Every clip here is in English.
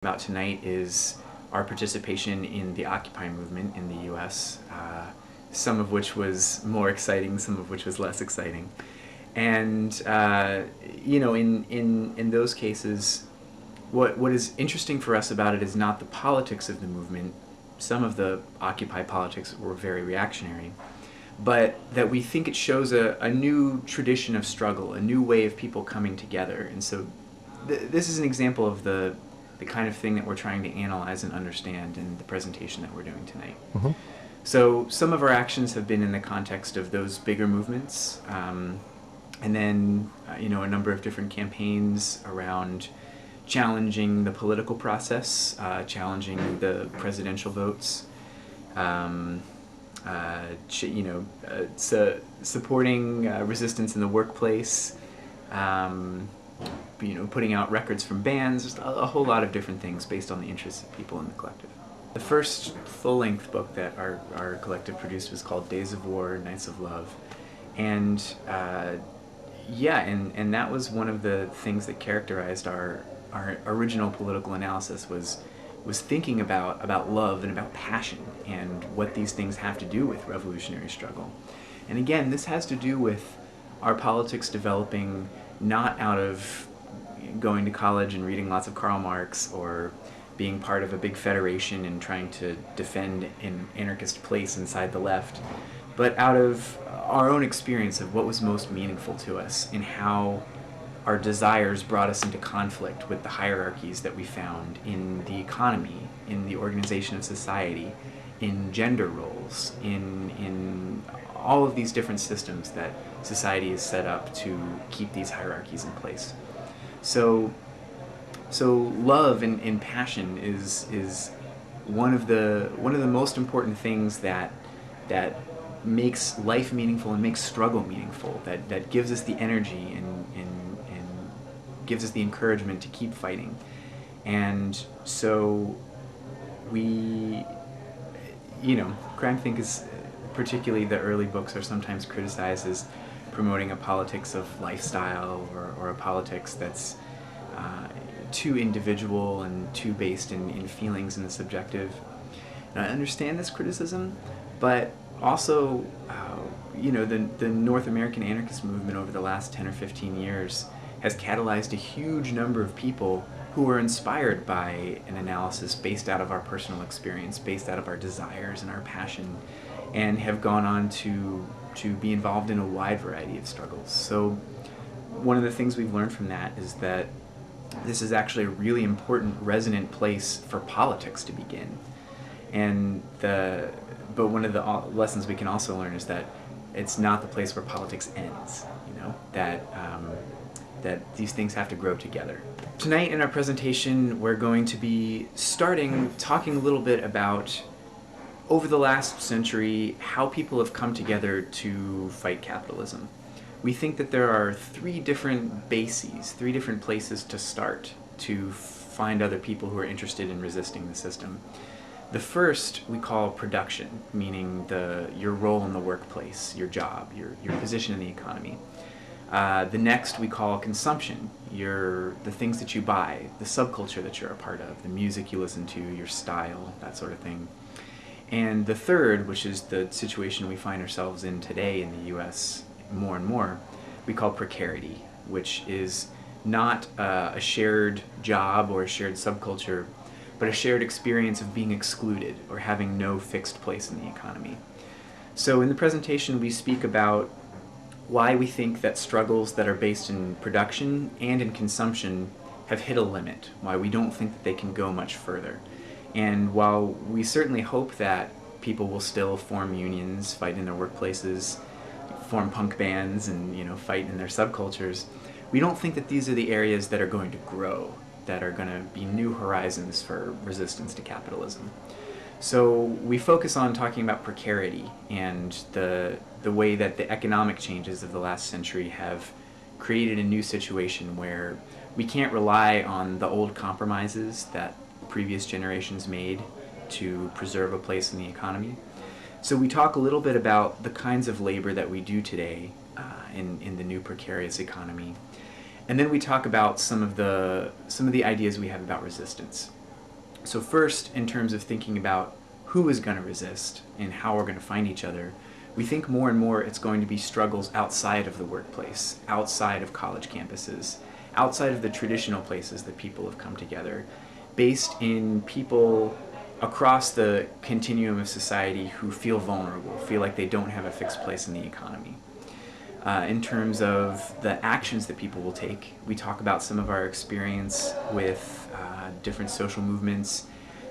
About tonight is our participation in the Occupy movement in the U.S., some of which was more exciting, some of which was less exciting. And, in those cases, what is interesting for us about it is not the politics of the movement. Some of the Occupy politics were very reactionary, but that we think it shows a new tradition of struggle, a new way of people coming together. And so this is an example of the kind of thing that we're trying to analyze and understand in the presentation that we're doing tonight. Mm-hmm. So some of our actions have been in the context of those bigger movements, and then a number of different campaigns around challenging the political process, challenging the presidential votes, supporting resistance in the workplace, putting out records from bands, just a whole lot of different things based on the interests of people in the collective. The first full-length book that our collective produced was called Days of War, Nights of Love. And and that was one of the things that characterized our original political analysis was thinking about love and about passion and what these things have to do with revolutionary struggle. And again, this has to do with our politics developing not out of going to college and reading lots of Karl Marx or being part of a big federation and trying to defend an anarchist place inside the left, but out of our own experience of what was most meaningful to us and how our desires brought us into conflict with the hierarchies that we found in the economy, in the organization of society, in gender roles, in all of these different systems that society is set up to keep these hierarchies in place. So love and passion is one of the most important things that makes life meaningful and makes struggle meaningful, that gives us the energy and gives us the encouragement to keep fighting. And so Crime is, particularly the early books, are sometimes criticized as promoting a politics of lifestyle or a politics that's too individual and too based in feelings and the subjective. And I understand this criticism, but also, the North American anarchist movement over the last 10 or 15 years has catalyzed a huge number of people who were inspired by an analysis based out of our personal experience, based out of our desires and our passion, and have gone on to be involved in a wide variety of struggles. So one of the things we've learned from that is that this is actually a really important resonant place for politics to begin. But one of the lessons we can also learn is that it's not the place where politics ends, that these things have to grow together. Tonight in our presentation, we're going to be talking a little bit about, over the last century, how people have come together to fight capitalism. We think that there are three different bases, three different places to start to find other people who are interested in resisting the system. The first we call production, meaning your role in the workplace, your job, your position in the economy. The next we call consumption, the things that you buy, the subculture that you're a part of, the music you listen to, your style, that sort of thing. And the third, which is the situation we find ourselves in today in the U.S. more and more, we call precarity, which is not a shared job or a shared subculture, but a shared experience of being excluded or having no fixed place in the economy. So in the presentation, we speak about why we think that struggles that are based in production and in consumption have hit a limit, why we don't think that they can go much further. And while we certainly hope that people will still form unions, fight in their workplaces, form punk bands, and fight in their subcultures, we don't think that these are the areas that are going to grow, that are going to be new horizons for resistance to capitalism. So we focus on talking about precarity and the way that the economic changes of the last century have created a new situation where we can't rely on the old compromises that previous generations made to preserve a place in the economy. So we talk a little bit about the kinds of labor that we do today in the new precarious economy. And then we talk about some of the ideas we have about resistance. So first, in terms of thinking about who is going to resist and how we're going to find each other, we think more and more it's going to be struggles outside of the workplace, outside of college campuses, outside of the traditional places that people have come together, based in people across the continuum of society who feel vulnerable, feel like they don't have a fixed place in the economy. In terms of the actions that people will take, we talk about some of our experience with different social movements,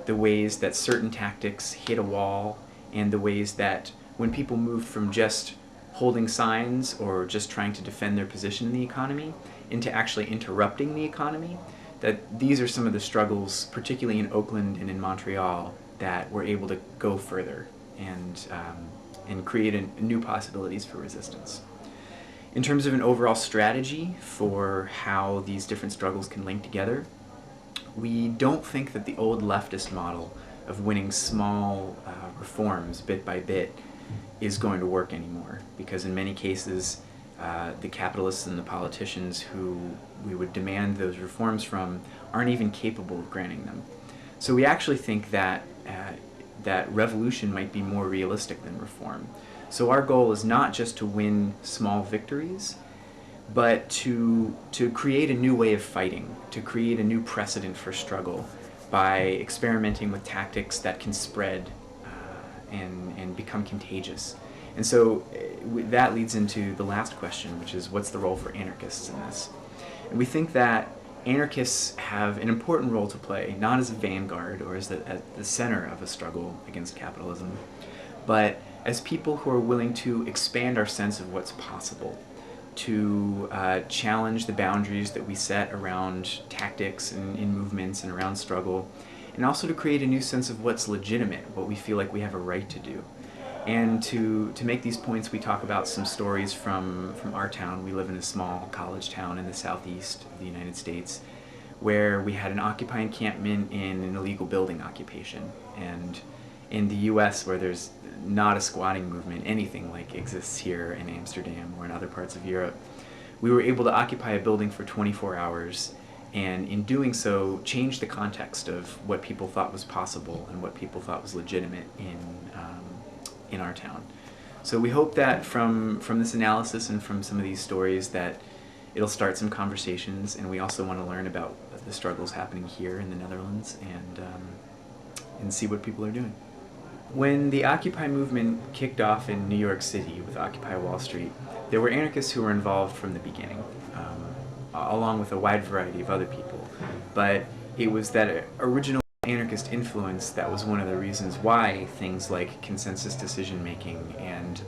the ways that certain tactics hit a wall, and the ways that when people moved from just holding signs or just trying to defend their position in the economy into actually interrupting the economy, that these are some of the struggles, particularly in Oakland and in Montreal, that were able to go further and create new possibilities for resistance. In terms of an overall strategy for how these different struggles can link together, we don't think that the old leftist model of winning small reforms bit by bit is going to work anymore, because in many cases the capitalists and the politicians who we would demand those reforms from aren't even capable of granting them. So we actually think that that revolution might be more realistic than reform. So our goal is not just to win small victories, but to create a new way of fighting, to create a new precedent for struggle by experimenting with tactics that can spread and become contagious. And so that leads into the last question, which is what's the role for anarchists in this? And we think that anarchists have an important role to play, not as a vanguard or as at the center of a struggle against capitalism, but as people who are willing to expand our sense of what's possible, to challenge the boundaries that we set around tactics and in movements and around struggle, and also to create a new sense of what's legitimate, what we feel like we have a right to do. And to make these points, we talk about some stories from our town. We live in a small college town in the southeast of the United States, where we had an Occupy encampment in an illegal building occupation. And in the US, where there's not a squatting movement, anything like exists here in Amsterdam or in other parts of Europe, we were able to occupy a building for 24 hours, and in doing so, change the context of what people thought was possible and what people thought was legitimate in our town. So we hope that from this analysis and from some of these stories that it'll start some conversations, and we also want to learn about the struggles happening here in the Netherlands and see what people are doing. When the Occupy movement kicked off in New York City with Occupy Wall Street, there were anarchists who were involved from the beginning, along with a wide variety of other people. But it was that original anarchist influence that was one of the reasons why things like consensus decision making and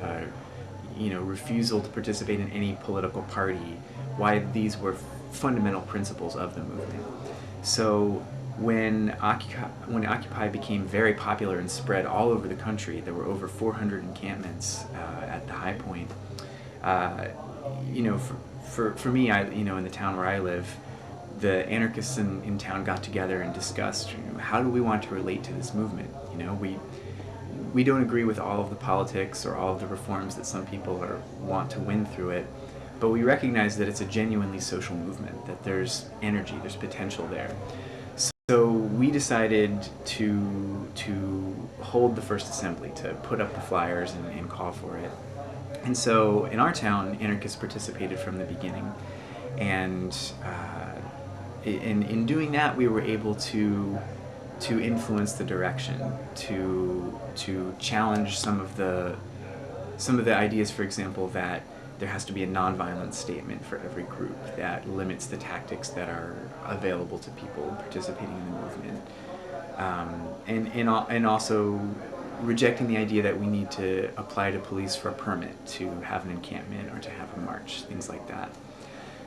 refusal to participate in any political party, why these were fundamental principles of the movement. So when Occupy became very popular and spread all over the country, there were over 400 encampments at the high point. For me, in the town where I live, the anarchists in town got together and discussed, how do we want to relate to this movement? We don't agree with all of the politics or all of the reforms that some people want to win through it, but we recognize that it's a genuinely social movement, that there's energy, there's potential there. So we decided to hold the first assembly, to put up the flyers and call for it. And so in our town, anarchists participated from the beginning. And in doing that, we were able to influence the direction, to challenge some of the ideas, for example, that there has to be a nonviolent statement for every group that limits the tactics that are available to people participating in the movement, and also rejecting the idea that we need to apply to police for a permit to have an encampment or to have a march, things like that.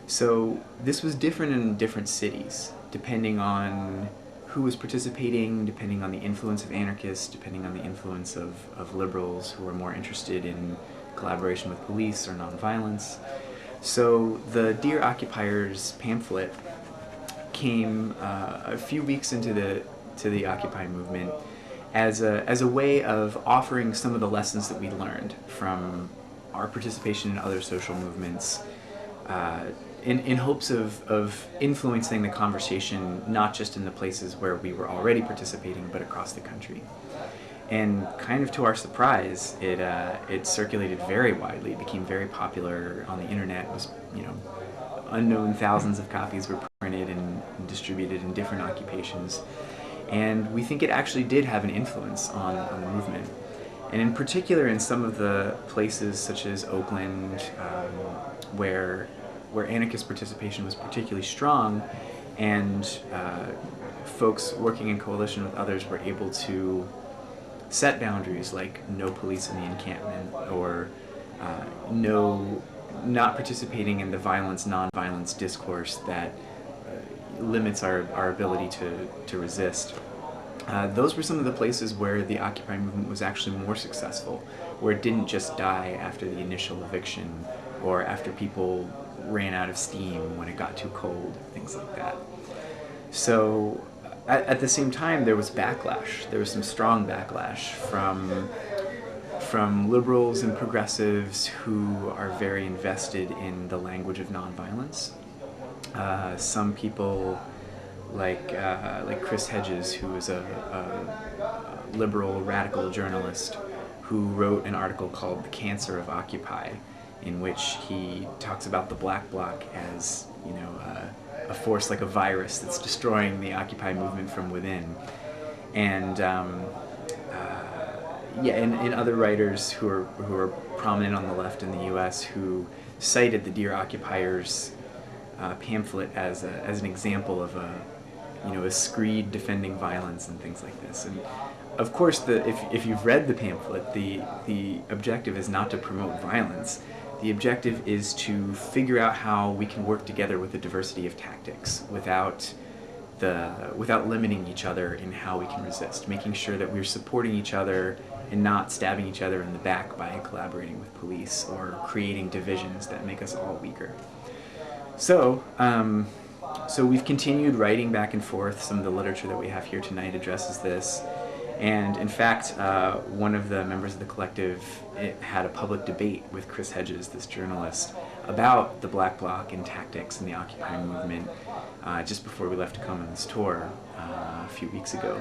So this was different in different cities, depending on who was participating, depending on the influence of anarchists, depending on the influence of liberals who were more interested in collaboration with police or nonviolence. So the Dear Occupiers pamphlet came a few weeks into the Occupy movement as a way of offering some of the lessons that we learned from our participation in other social movements, in hopes of influencing the conversation, not just in the places where we were already participating, but across the country. And kind of to our surprise, it circulated very widely. It became very popular on the internet. It was, unknown thousands of copies were printed and distributed in different occupations. And we think it actually did have an influence on the movement. And in particular, in some of the places such as Oakland, where anarchist participation was particularly strong, and folks working in coalition with others were able to set boundaries like no police in the encampment, or not participating in the non-violence discourse that limits our ability to resist. Those were some of the places where the Occupy movement was actually more successful, where it didn't just die after the initial eviction or after people ran out of steam when it got too cold, things like that. So at the same time, there was backlash. There was some strong backlash from liberals and progressives who are very invested in the language of nonviolence. Some people like Chris Hedges, who is a liberal radical journalist who wrote an article called "The Cancer of Occupy," in which he talks about the Black Bloc as a force like a virus that's destroying the Occupy movement from within. And and other writers who are prominent on the left in the U.S. who cited the Dear Occupiers pamphlet as an example of a screed defending violence and things like this. And of course, if you've read the pamphlet, the objective is not to promote violence. The objective is to figure out how we can work together with a diversity of tactics without limiting each other in how we can resist, making sure that we're supporting each other and not stabbing each other in the back by collaborating with police or creating divisions that make us all weaker. So we've continued writing back and forth. Some of the literature that we have here tonight addresses this. And in fact, one of the members of the collective had a public debate with Chris Hedges, this journalist, about the Black Bloc and tactics in the Occupy movement just before we left to come on this tour a few weeks ago.